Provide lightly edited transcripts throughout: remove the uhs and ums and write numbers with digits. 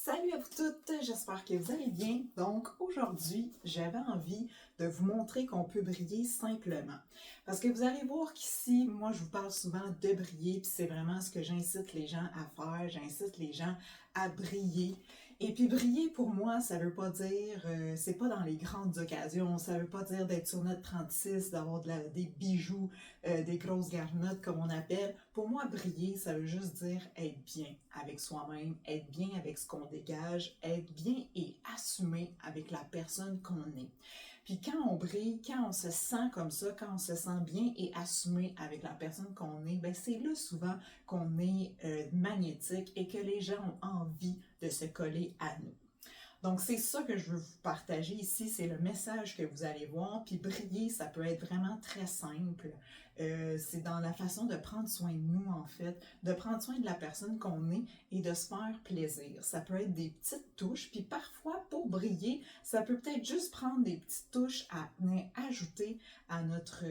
Salut à vous toutes, j'espère que vous allez bien. Donc aujourd'hui, j'avais envie de vous montrer qu'on peut briller simplement. Parce que vous allez voir qu'ici, moi je vous parle souvent de briller, puis c'est vraiment ce que j'incite les gens à faire, j'incite les gens à briller. Et puis briller pour moi, ça veut pas dire, c'est pas dans les grandes occasions, ça veut pas dire d'être sur notre 36, d'avoir des bijoux, des grosses garnottes comme on appelle. Pour moi, briller, ça veut juste dire être bien avec soi-même, être bien avec ce qu'on dégage, être bien et assumé avec la personne qu'on est. Puis quand on brille, quand on se sent comme ça, quand on se sent bien et assumé avec la personne qu'on est, ben c'est là souvent qu'on est magnétique et que les gens ont envie de se coller à nous. Donc, c'est ça que je veux vous partager ici, c'est le message que vous allez voir. Puis briller, ça peut être vraiment très simple. C'est dans la façon de prendre soin de nous, en fait, de prendre soin de la personne qu'on est et de se faire plaisir. Ça peut être des petites touches, puis parfois, pour briller, ça peut peut-être juste prendre des petites touches à venir ajouter à notre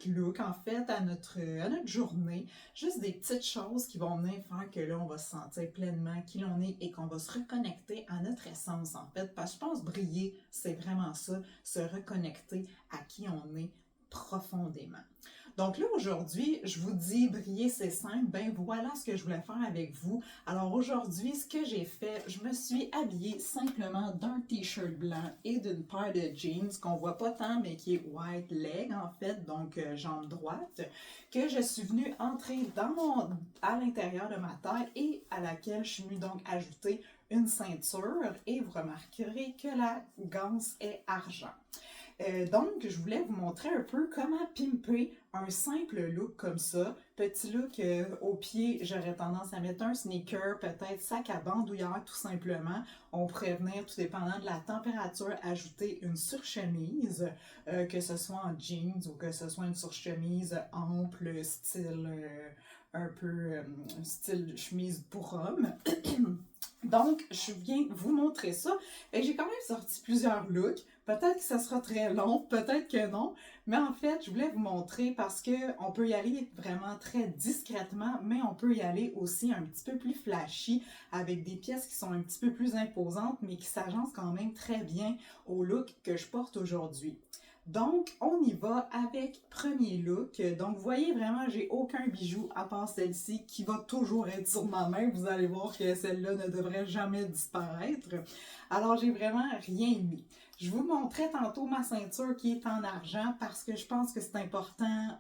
look, en fait, à notre journée. Juste des petites choses qui vont venir faire que là, on va se sentir pleinement qui l'on est et qu'on va se reconnecter à notre essence, en fait. Parce que je pense briller, c'est vraiment ça, se reconnecter à qui on est profondément. Donc là, aujourd'hui, je vous dis, briller, c'est simple. Ben voilà ce que je voulais faire avec vous. Alors aujourd'hui, ce que j'ai fait, je me suis habillée simplement d'un t-shirt blanc et d'une paire de jeans qu'on voit pas tant, mais qui est white leg, en fait, donc jambe droite, que je suis venue entrer à l'intérieur de ma taille et à laquelle je suis venue donc ajouter une ceinture et vous remarquerez que la ganse est argent. Donc, je voulais vous montrer un peu comment pimper un simple look comme ça. Petit look au pied, j'aurais tendance à mettre un sneaker, peut-être sac à bandoulière tout simplement. On pourrait venir, tout dépendant de la température, ajouter une surchemise, que ce soit en jeans ou que ce soit une surchemise ample, style un peu style chemise pour homme. Donc, je viens vous montrer ça. Et j'ai quand même sorti plusieurs looks. Peut-être que ça sera très long, peut-être que non. Mais en fait, je voulais vous montrer parce qu'on peut y aller vraiment très discrètement, mais on peut y aller aussi un petit peu plus flashy avec des pièces qui sont un petit peu plus imposantes, mais qui s'agencent quand même très bien au look que je porte aujourd'hui. Donc, on y va avec premier look. Donc, vous voyez vraiment, j'ai aucun bijou à part celle-ci qui va toujours être sur ma main. Vous allez voir que celle-là ne devrait jamais disparaître. Alors, j'ai vraiment rien mis. Je vous montrais tantôt ma ceinture qui est en argent parce que je pense que c'est important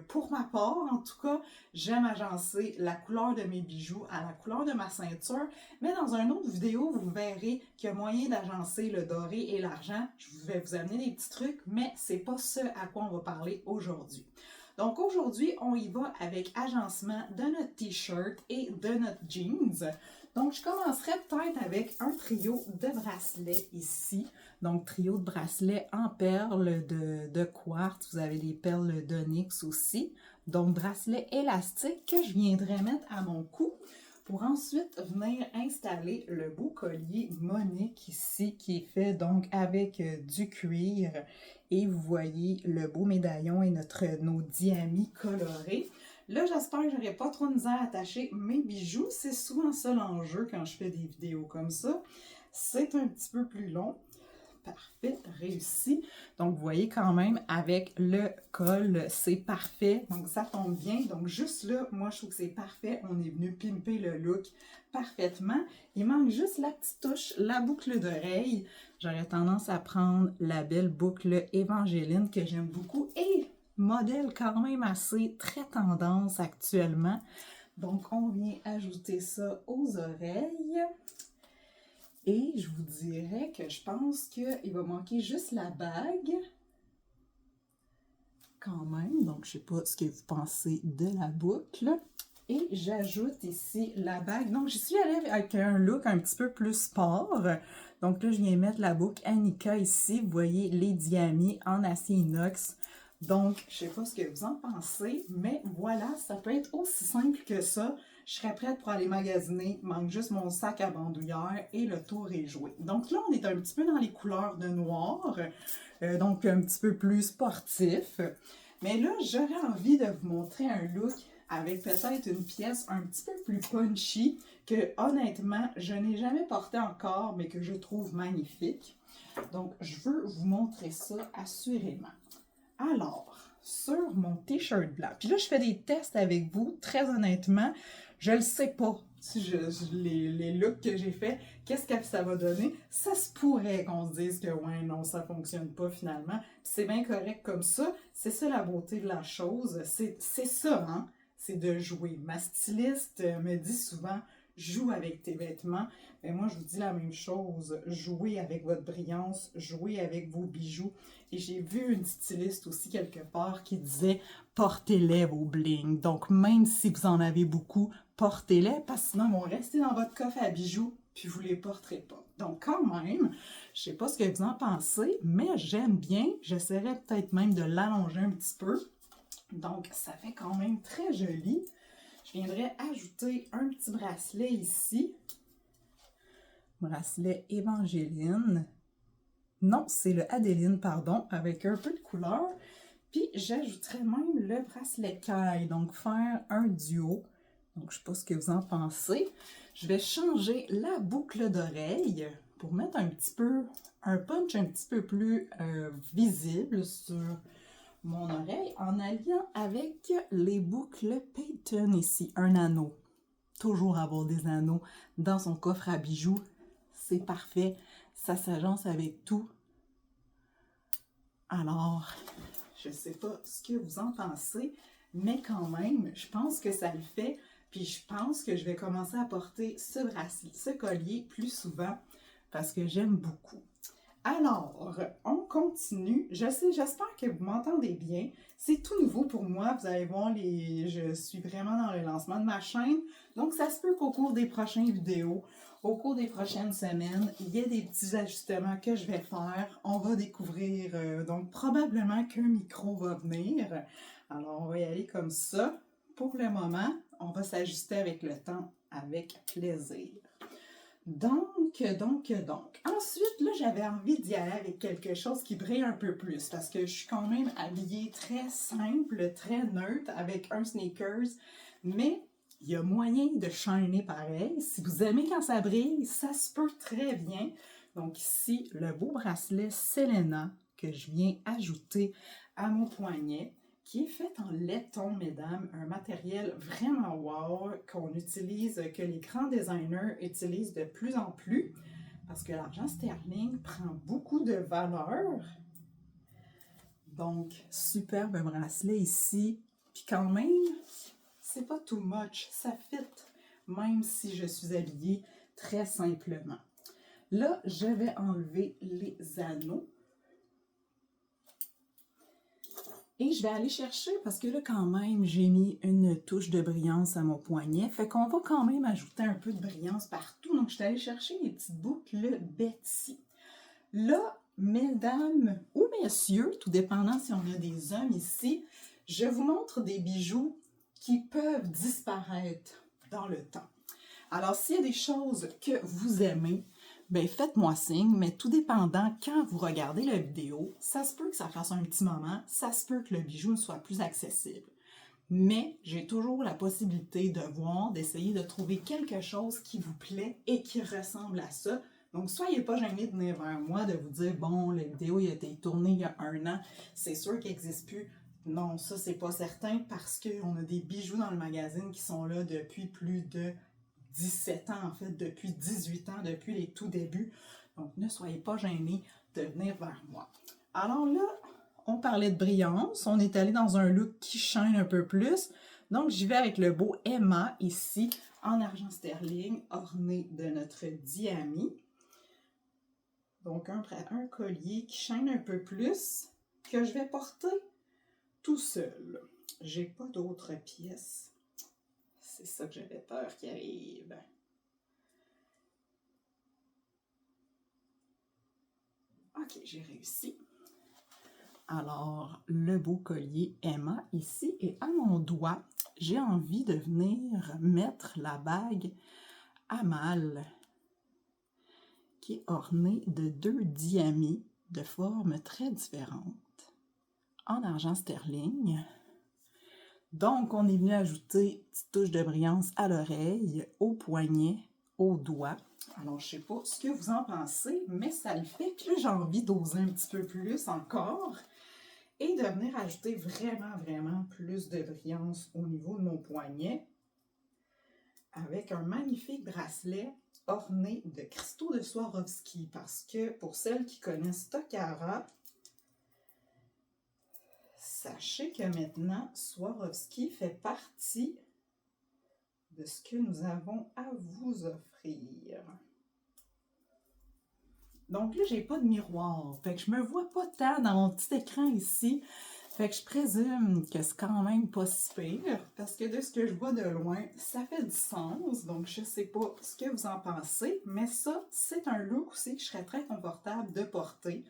pour ma part. En tout cas, j'aime agencer la couleur de mes bijoux à la couleur de ma ceinture. Mais dans une autre vidéo, vous verrez qu'il y a moyen d'agencer le doré et l'argent. Je vais vous amener des petits trucs, mais c'est pas ce à quoi on va parler aujourd'hui. Donc aujourd'hui, on y va avec agencement de notre t-shirt et de notre jeans. Donc je commencerai peut-être avec un trio de bracelets ici. Donc trio de bracelets en perles de quartz. Vous avez des perles d'onyx aussi. Donc bracelet élastique que je viendrai mettre à mon cou pour ensuite venir installer le beau collier Monique ici qui est fait donc avec du cuir et vous voyez le beau médaillon et nos diamis colorés. Là, j'espère que j'aurai pas trop de misère à attacher mes bijoux. C'est souvent ça l'enjeu quand je fais des vidéos comme ça. C'est un petit peu plus long. Parfait, réussi. Donc, vous voyez quand même, avec le col, c'est parfait. Donc, ça tombe bien. Donc, juste là, moi, je trouve que c'est parfait. On est venu pimper le look parfaitement. Il manque juste la petite touche, la boucle d'oreille. J'aurais tendance à prendre la belle boucle Évangéline que j'aime beaucoup et modèle quand même assez très tendance actuellement. Donc, on vient ajouter ça aux oreilles. Et je vous dirais que je pense qu'il va manquer juste la bague. Quand même, donc je ne sais pas ce que vous pensez de la boucle. Et j'ajoute ici la bague. Donc, je suis allée avec un look un petit peu plus sport. Donc là, je viens mettre la boucle Annika ici. Vous voyez les diamis en acier inox. Donc, je ne sais pas ce que vous en pensez, mais voilà, ça peut être aussi simple que ça. Je serais prête pour aller magasiner. Il manque juste mon sac à bandoulière et le tour est joué. Donc là, on est un petit peu dans les couleurs de noir, donc un petit peu plus sportif. Mais là, j'aurais envie de vous montrer un look avec peut-être une pièce un petit peu plus punchy que honnêtement, je n'ai jamais porté encore, mais que je trouve magnifique. Donc, je veux vous montrer ça assurément. Alors, sur mon t-shirt blanc, puis là, je fais des tests avec vous, très honnêtement, je le sais pas. Si les looks que j'ai fait, qu'est-ce que ça va donner? Ça se pourrait qu'on se dise que ouais, non, ça fonctionne pas finalement. C'est bien correct comme ça. C'est ça la beauté de la chose. C'est ça, hein? C'est de jouer. Ma styliste me dit souvent, joue avec tes vêtements. Mais moi, je vous dis la même chose. Jouez avec votre brillance, jouez avec vos bijoux. Et j'ai vu une styliste aussi quelque part qui disait portez-les vos bling. Donc, même si vous en avez beaucoup, portez-les parce que sinon, ils vont rester dans votre coffre à bijoux puis vous les porterez pas. Donc, quand même, je sais pas ce que vous en pensez, mais j'aime bien. J'essaierai peut-être même de l'allonger un petit peu. Donc, ça fait quand même très joli. Je viendrai ajouter un petit bracelet ici. Bracelet Évangéline. Non, c'est le Adéline, pardon, avec un peu de couleur. Puis, j'ajouterai même le bracelet Caille, donc faire un duo. Donc, je ne sais pas ce que vous en pensez. Je vais changer la boucle d'oreille pour mettre un petit peu, un punch un petit peu plus visible sur mon oreille en alliant avec les boucles Peyton ici, un anneau. Toujours avoir des anneaux dans son coffre à bijoux, c'est parfait. Ça s'agence avec tout. Alors, je ne sais pas ce que vous en pensez, mais quand même, je pense que ça le fait. Puis je pense que je vais commencer à porter ce bracelet, ce collier plus souvent parce que j'aime beaucoup. Alors, on continue. J'espère que vous m'entendez bien. C'est tout nouveau pour moi. Vous allez voir, je suis vraiment dans le lancement de ma chaîne. Donc, ça se peut qu'au cours des prochaines vidéos, au cours des prochaines semaines, il y ait des petits ajustements que je vais faire. On va découvrir, donc probablement qu'un micro va venir. Alors, on va y aller comme ça. Pour le moment, on va s'ajuster avec le temps, avec plaisir. Donc. Ensuite, là, j'avais envie d'y aller avec quelque chose qui brille un peu plus parce que je suis quand même habillée très simple, très neutre avec un sneakers, mais il y a moyen de shiner pareil. Si vous aimez quand ça brille, ça se peut très bien. Donc ici, le beau bracelet Selena que je viens ajouter à mon poignet, qui est fait en laiton, mesdames, un matériel vraiment wow qu'on utilise, que les grands designers utilisent de plus en plus parce que l'argent sterling prend beaucoup de valeur. Donc, superbe bracelet ici. Puis quand même, c'est pas too much, ça fit, même si je suis habillée très simplement. Là, je vais enlever les anneaux. Et je vais aller chercher, parce que là, quand même, j'ai mis une touche de brillance à mon poignet. Fait qu'on va quand même ajouter un peu de brillance partout. Donc, je suis allée chercher les petites boucles Betty. Là, mesdames ou messieurs, tout dépendant si on a des hommes ici, je vous montre des bijoux qui peuvent disparaître dans le temps. Alors, s'il y a des choses que vous aimez, bien, faites-moi signe, mais tout dépendant, quand vous regardez la vidéo, ça se peut que ça fasse un petit moment, ça se peut que le bijou ne soit plus accessible. Mais j'ai toujours la possibilité de voir, d'essayer de trouver quelque chose qui vous plaît et qui ressemble à ça. Donc, soyez pas gênés de venir vers moi, de vous dire, bon, la vidéo a été tournée il y a 1 an, c'est sûr qu'elle n'existe plus. Non, ça, c'est pas certain parce qu'on a des bijoux dans le magazine qui sont là depuis plus de 17 ans, en fait, depuis 18 ans, depuis les tout débuts. Donc, ne soyez pas gênés de venir vers moi. Alors là, on parlait de brillance. On est allé dans un look qui shine un peu plus. Donc, j'y vais avec le beau Emma ici, en argent sterling, orné de notre diamie. Donc, un collier qui shine un peu plus, que je vais porter tout seul. J'ai pas d'autres pièces. C'est ça que j'avais peur qui arrive. Ok, j'ai réussi. Alors, le beau collier Emma ici, et à mon doigt, j'ai envie de venir mettre la bague Amal, qui est ornée de 2 diamants de formes très différentes, en argent sterling. Donc, on est venu ajouter une petite touche de brillance à l'oreille, au poignet, au doigt. Alors, je ne sais pas ce que vous en pensez, mais ça le fait. Puis là, j'ai envie d'oser un petit peu plus encore et de venir ajouter vraiment plus de brillance au niveau de mon poignet avec un magnifique bracelet orné de cristaux de Swarovski. Parce que pour celles qui connaissent Tokara, sachez que maintenant, Swarovski fait partie de ce que nous avons à vous offrir. Donc là, j'ai pas de miroir, fait que je me vois pas tant dans mon petit écran ici. Fait que je présume que c'est quand même pas si pire, parce que de ce que je vois de loin, ça fait du sens. Donc je sais pas ce que vous en pensez, mais ça, c'est un look aussi que je serais très confortable de porter.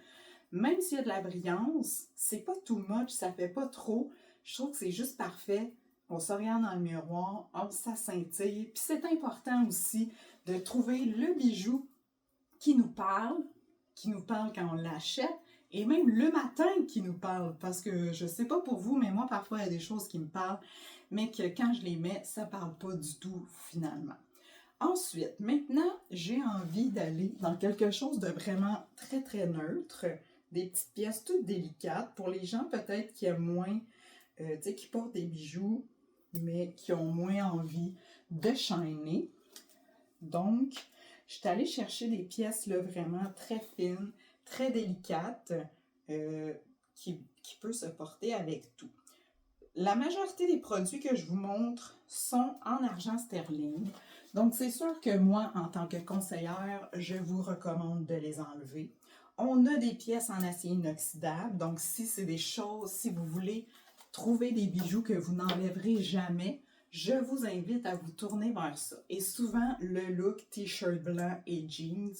Même s'il y a de la brillance, c'est pas too much, ça fait pas trop. Je trouve que c'est juste parfait. On se regarde dans le miroir, ça scintille. Puis c'est important aussi de trouver le bijou qui nous parle quand on l'achète, et même le matin qui nous parle, parce que je sais pas pour vous, mais moi parfois il y a des choses qui me parlent, mais que quand je les mets, ça parle pas du tout finalement. Ensuite, maintenant, j'ai envie d'aller dans quelque chose de vraiment très neutre, des petites pièces toutes délicates, pour les gens peut-être qui aiment moins, qui portent des bijoux, mais qui ont moins envie de shiner. Donc, je suis allée chercher des pièces là, vraiment très fines, très délicates, qui peut se porter avec tout. La majorité des produits que je vous montre sont en argent sterling. Donc, c'est sûr que moi, en tant que conseillère, je vous recommande de les enlever. On a des pièces en acier inoxydable. Donc, si c'est des choses, si vous voulez trouver des bijoux que vous n'enlèverez jamais, je vous invite à vous tourner vers ça. Et souvent, le look t-shirt blanc et jeans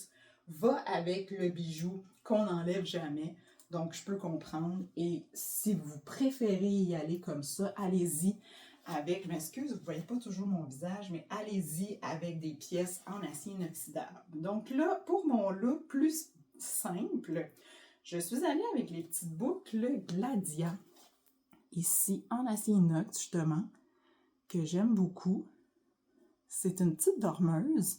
va avec le bijou qu'on n'enlève jamais. Donc, je peux comprendre. Et si vous préférez y aller comme ça, allez-y avec, je m'excuse, vous ne voyez pas toujours mon visage, mais allez-y avec des pièces en acier inoxydable. Donc là, pour mon look plus simple, je suis allée avec les petites boucles Gladia, ici en acier inox justement, que j'aime beaucoup. C'est une petite dormeuse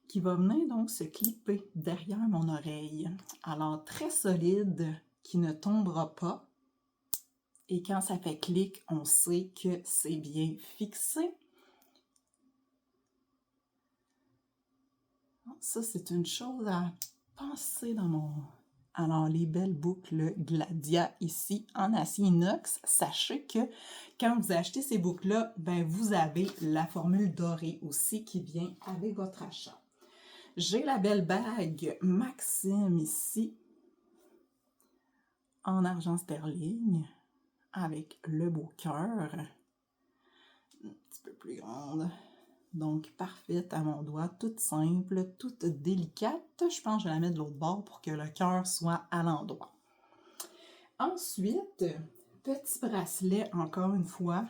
qui va venir donc se clipper derrière mon oreille. Alors, très solide, qui ne tombera pas. Et quand ça fait clic, on sait que c'est bien fixé. Ça, c'est une chose à penser dans mon... Alors, les belles boucles Gladia ici en acier inox, sachez que quand vous achetez ces boucles-là, ben vous avez la formule dorée aussi qui vient avec votre achat. J'ai la belle bague Maxime ici en argent sterling avec le beau cœur, un petit peu plus grande. Donc, parfaite à mon doigt, toute simple, toute délicate. Je pense que je vais la mettre de l'autre bord pour que le cœur soit à l'endroit. Ensuite, petit bracelet, encore une fois,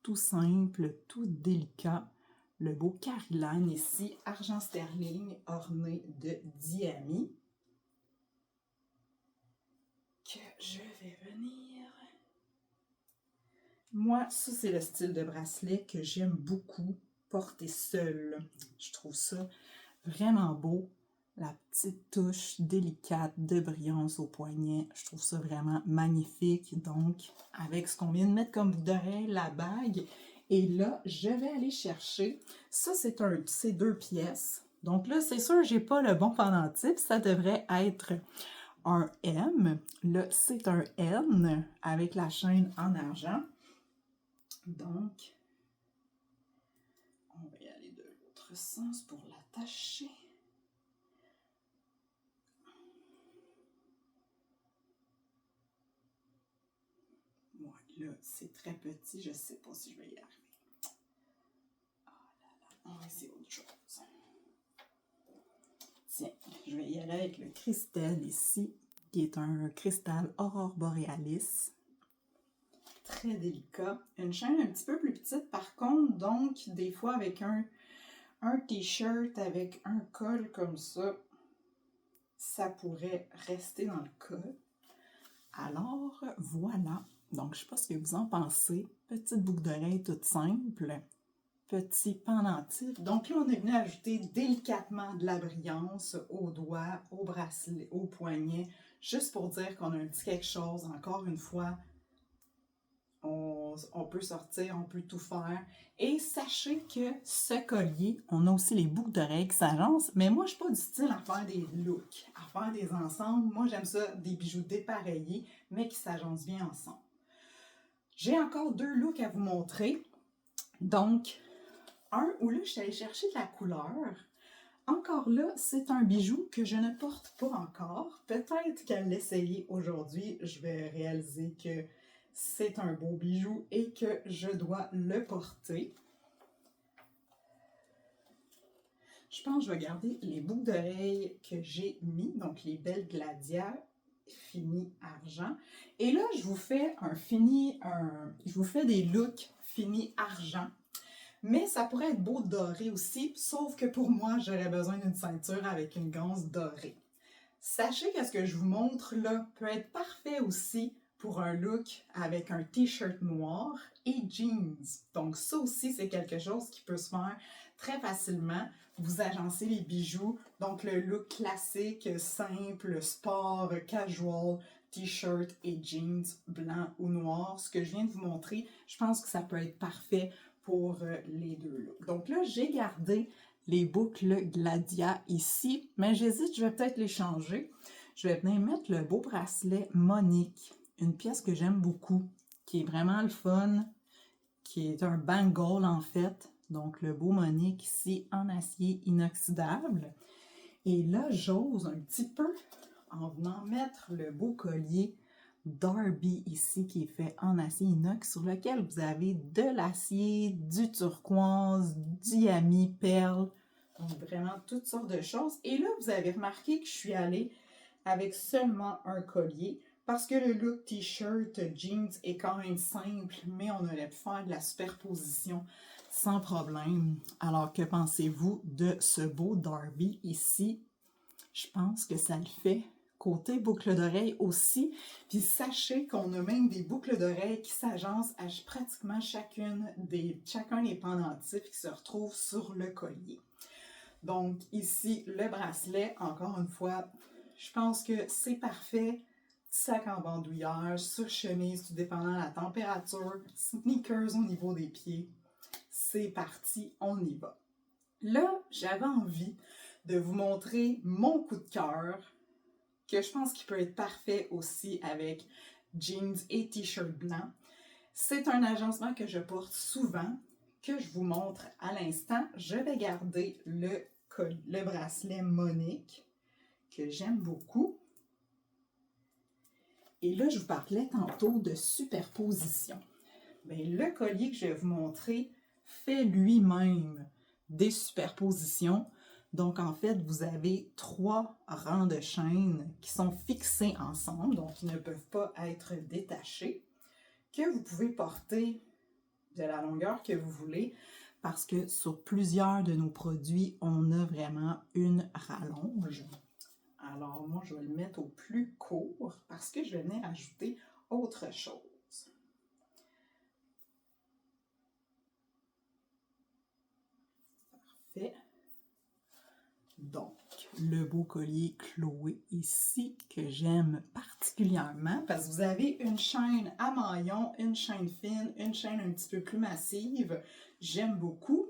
tout simple, tout délicat. Le beau carillon ici, argent sterling, orné de diamants. Que je vais venir... Moi, ça, c'est le style de bracelet que j'aime beaucoup porter seul. Je trouve ça vraiment beau. La petite touche délicate de brillance au poignet. Je trouve ça vraiment magnifique. Donc, avec ce qu'on vient de mettre comme boucle d'oreille, la bague. Et là, je vais aller chercher. Ça, c'est deux pièces. Donc là, c'est sûr, j'ai pas le bon pendentif. Ça devrait être un M. Là, c'est un N avec la chaîne en argent. Donc, on va y aller de l'autre sens pour l'attacher. Moi, là, c'est très petit. Je ne sais pas si je vais y arriver. Oh là là, on va essayer autre chose. Tiens, je vais y aller avec le cristal ici, qui est un cristal Aurore Borealis. Très délicat. Une chaîne un petit peu plus petite par contre, donc des fois avec un t-shirt avec un col comme ça pourrait rester dans le col. Alors voilà, Donc, je ne sais pas ce que vous en pensez. Petite boucle d'oreille toute simple. Petit pendentif. Donc là, on est venu ajouter délicatement de la brillance aux doigts, aux bracelets, aux poignets, juste pour dire qu'on a un petit quelque chose. Encore une fois, on peut sortir, on peut tout faire. Et sachez que ce collier, on a aussi les boucles d'oreilles qui s'agencent, mais moi, je ne suis pas du style à faire des looks, à faire des ensembles. Moi, j'aime ça, des bijoux dépareillés, mais qui s'agencent bien ensemble. J'ai encore 2 looks à vous montrer. Donc, un où là, je suis allée chercher de la couleur. Encore là, c'est un bijou que je ne porte pas encore. Peut-être qu'à l'essayer aujourd'hui, je vais réaliser que c'est un beau bijou et que je dois le porter. Je pense que je vais garder les boucles d'oreilles que j'ai mis, donc les belles Gladia fini argent. Et là, je vous fais je vous fais des looks fini argent. Mais ça pourrait être beau doré aussi, sauf que pour moi, j'aurais besoin d'une ceinture avec une ganse dorée. Sachez que ce que je vous montre là peut être parfait aussi pour un look avec un t-shirt noir et jeans. Donc ça aussi, c'est quelque chose qui peut se faire très facilement. Vous agencez les bijoux, donc le look classique, simple, sport, casual, t-shirt et jeans blanc ou noir. Ce que je viens de vous montrer, je pense que ça peut être parfait pour les 2 looks. Donc là, j'ai gardé les boucles Gladia ici, mais j'hésite, je vais peut-être les changer. Je vais venir mettre le beau bracelet Monique, une pièce que j'aime beaucoup, qui est vraiment le fun, qui est un bangle en fait. Donc le beau Monique ici en acier inoxydable. Et là, j'ose un petit peu en venant mettre le beau collier Darby ici qui est fait en acier inox sur lequel vous avez de l'acier, du turquoise, diamant, perle, donc vraiment toutes sortes de choses. Et là, vous avez remarqué que je suis allée avec seulement un collier parce que le look t-shirt jeans est quand même simple, mais on aurait pu faire de la superposition sans problème. Alors que pensez-vous de ce beau Darby ici? Je pense que ça le fait. Côté boucle d'oreille aussi. Puis sachez qu'on a même des boucles d'oreilles qui s'agencent à pratiquement chacun des pendentifs qui se retrouvent sur le collier. Donc ici, le bracelet, encore une fois, je pense que c'est parfait. Sac en bandoulière, sur chemise, tout dépendant de la température, sneakers au niveau des pieds. C'est parti, on y va. Là, j'avais envie de vous montrer mon coup de cœur, que je pense qu'il peut être parfait aussi avec jeans et t-shirt blanc. C'est un agencement que je porte souvent, que je vous montre à l'instant. Je vais garder le bracelet Monique, que j'aime beaucoup. Et là, je vous parlais tantôt de superposition. Bien, le collier que je vais vous montrer fait lui-même des superpositions. Donc, en fait, vous avez 3 rangs de chaînes qui sont fixés ensemble, donc ils ne peuvent pas être détachés, que vous pouvez porter de la longueur que vous voulez, parce que sur plusieurs de nos produits, on a vraiment une rallonge. Alors, moi, je vais le mettre au plus court, parce que je vais venir ajouter autre chose. Parfait. Donc, le beau collier Chloé ici, que j'aime particulièrement, parce que vous avez une chaîne à maillon, une chaîne fine, une chaîne un petit peu plus massive. J'aime beaucoup.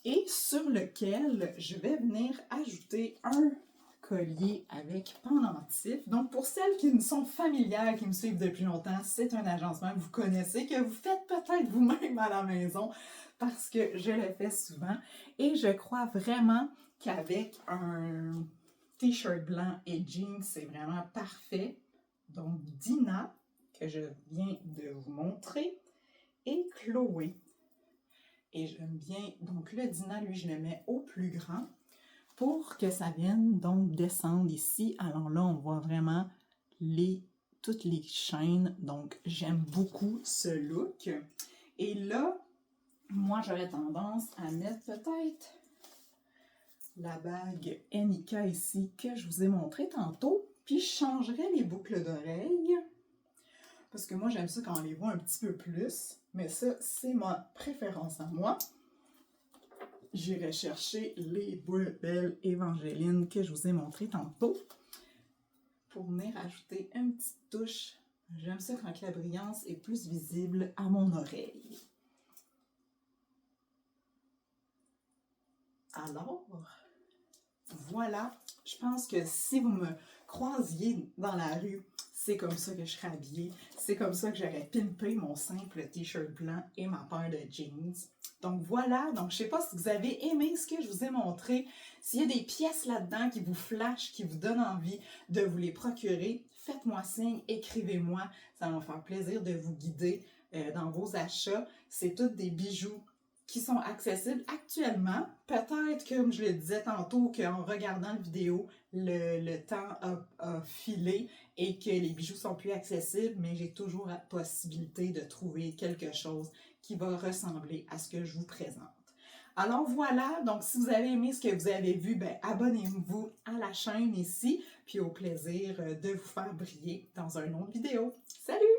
Et sur lequel je vais venir ajouter un collier avec pendentif. Donc, pour celles qui me sont familières, qui me suivent depuis longtemps, c'est un agencement que vous connaissez, que vous faites peut-être vous-même à la maison, parce que je le fais souvent. Et je crois vraiment qu'avec un t-shirt blanc et jeans, c'est vraiment parfait. Donc, Dina, que je viens de vous montrer, et Chloé. Et j'aime bien, donc le Dina, lui, je le mets au plus grand pour que ça vienne donc descendre ici. Alors là, on voit vraiment toutes les chaînes. Donc, j'aime beaucoup ce look. Et là, moi, j'aurais tendance à mettre peut-être la bague Enika ici que je vous ai montré tantôt. Puis, je changerais les boucles d'oreilles. parce que moi, j'aime ça quand on les voit un petit peu plus. Mais ça, c'est ma préférence à moi. J'irai chercher les boules belles Évangéline que je vous ai montrées tantôt pour venir ajouter une petite touche. J'aime ça quand la brillance est plus visible à mon oreille. Alors, voilà, je pense que si vous me croisiez dans la rue, c'est comme ça que je serais habillée. C'est comme ça que j'aurais pimpé mon simple t-shirt blanc et ma paire de jeans. Donc voilà, donc je ne sais pas si vous avez aimé ce que je vous ai montré. S'il y a des pièces là-dedans qui vous flashent, qui vous donnent envie de vous les procurer, faites-moi signe, écrivez-moi. Ça va me faire plaisir de vous guider dans vos achats. C'est tous des bijoux qui sont accessibles actuellement. Peut-être, comme je le disais tantôt, qu'en regardant la vidéo, le temps a filé et que les bijoux sont plus accessibles, mais j'ai toujours la possibilité de trouver quelque chose qui va ressembler à ce que je vous présente. Alors voilà, donc si vous avez aimé ce que vous avez vu, ben, abonnez-vous à la chaîne ici, puis au plaisir de vous faire briller dans une autre vidéo. Salut!